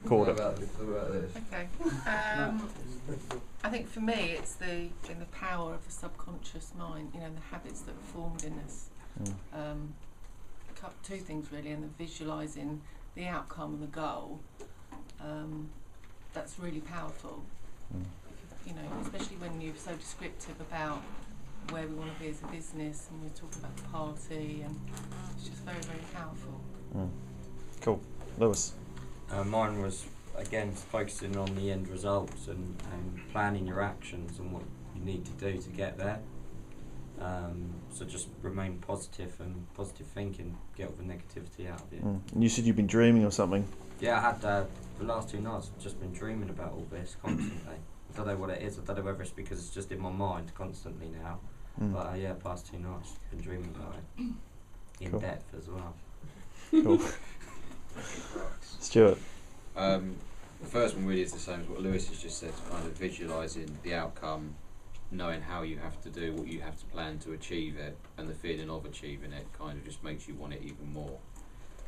recorder. About this. Okay. I think for me, it's the power of the subconscious mind. You know, the habits that are formed in us. Two things really, and the visualising the outcome and the goal. That's really powerful. You know, especially when you're so descriptive about where we want to be as a business, and we're talking about the party, and it's just very, very powerful. Cool. Lewis? Mine was, again, focusing on the end results and planning your actions and what you need to do to get there. So just remain positive and positive thinking, get all the negativity out of it. And you said you've been dreaming or something? Yeah, I had the last 2 nights, I've just been dreaming about all this constantly. I don't know what it is, I don't know whether it's because it's just in my mind constantly now. But yeah, past 2 nights, I've been dreaming about it. In Cool. depth as well. Cool. Stuart? The first one really is the same as what Lewis has just said, kind of visualising the outcome, knowing how you have to do what you have to plan to achieve it, and the feeling of achieving it kind of just makes you want it even more.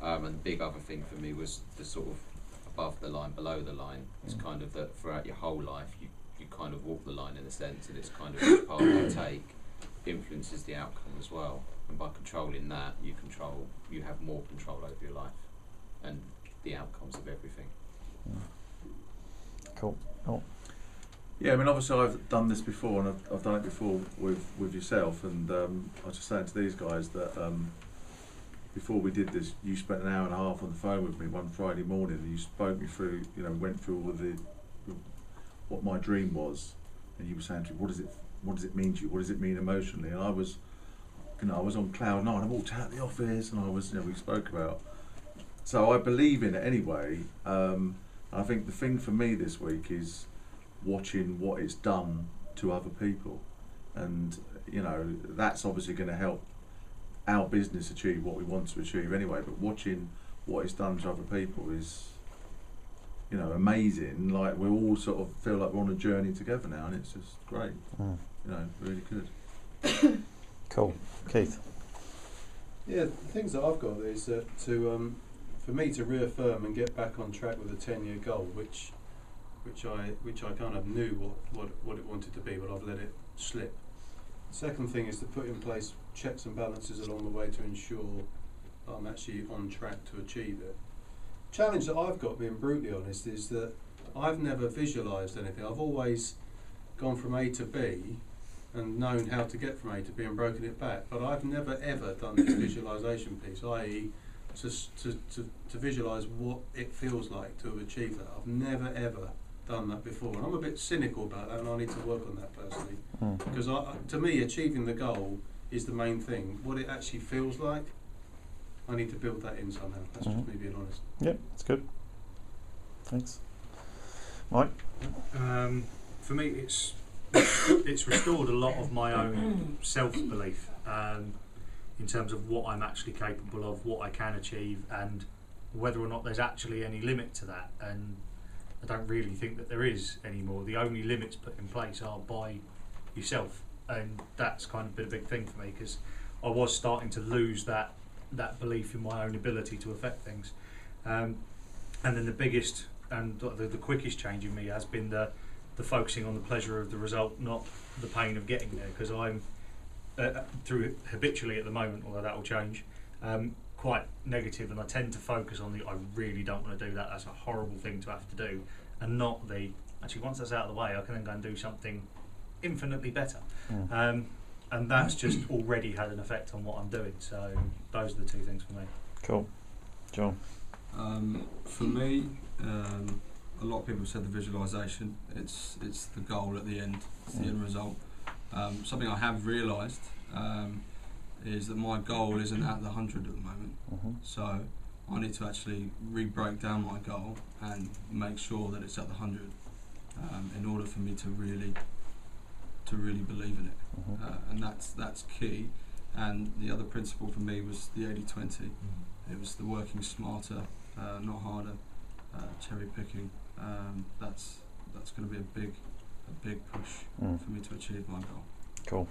And the big other thing for me was the sort of above the line, below the line. It's kind of that throughout your whole life you kind of walk the line in a sense, and it's kind of each path you take influences the outcome as well. And by controlling that, you have more control over your life and the outcomes of everything. Cool. Oh. Yeah, I mean, obviously I've done this before, and I've done it before with yourself, and I was just saying to these guys that before we did this, you spent an hour and a half on the phone with me one Friday morning, and you spoke me through, went through all what my dream was, and you were saying to me, what does it mean to you? What does it mean emotionally? And I was on cloud nine. I walked out of the office, and we spoke about. So I believe in it anyway. I think the thing for me this week is watching what it's done to other people, and that's obviously going to help our business achieve what we want to achieve anyway. But watching what it's done to other people is, amazing. Like, we all sort of feel like we're on a journey together now, and it's just great. Really good. Cool. Keith? Yeah, the things that I've got is that for me to reaffirm and get back on track with a 10-year goal, which I kind of knew what it wanted to be, but I've let it slip. The second thing is to put in place checks and balances along the way to ensure I'm actually on track to achieve it. Challenge that I've got, being brutally honest, is that I've never visualised anything. I've always gone from A to B and known how to get from A to B and broken it back, but I've never ever done this visualisation piece, i.e. to visualise what it feels like to have achieved that. I've never ever done that before, and I'm a bit cynical about that, and I need to work on that personally, because to me, achieving the goal is the main thing. What it actually feels like, I need to build that in somehow. That's just me being honest. Yeah, that's good. Thanks. Mike? For me, it's restored a lot of my own self-belief in terms of what I'm actually capable of, what I can achieve, and whether or not there's actually any limit to that. And I don't really think that there is anymore. The only limits put in place are by yourself, and that's kind of been a big thing for me, because I was starting to lose that belief in my own ability to affect things. And then the biggest and the quickest change in me has been the focusing on the pleasure of the result, not the pain of getting there, because I'm through habitually at the moment, although that will change, quite negative, and I tend to focus on I really don't want to do that, that's a horrible thing to have to do, and not actually once that's out of the way, I can then go and do something infinitely better. And that's just already had an effect on what I'm doing. So those are the two things for me. Cool. John? For me, a lot of people said the visualisation. It's the goal at the end. It's the end result. Something I have realised is that my goal isn't at the 100 at the moment. So I need to actually re-break down my goal and make sure that it's at the 100 in order for me to really believe in it. And that's key. And the other principle for me was the 80-20. It was the working smarter, not harder, cherry picking. That's going to be a big push for me to achieve my goal. Cool.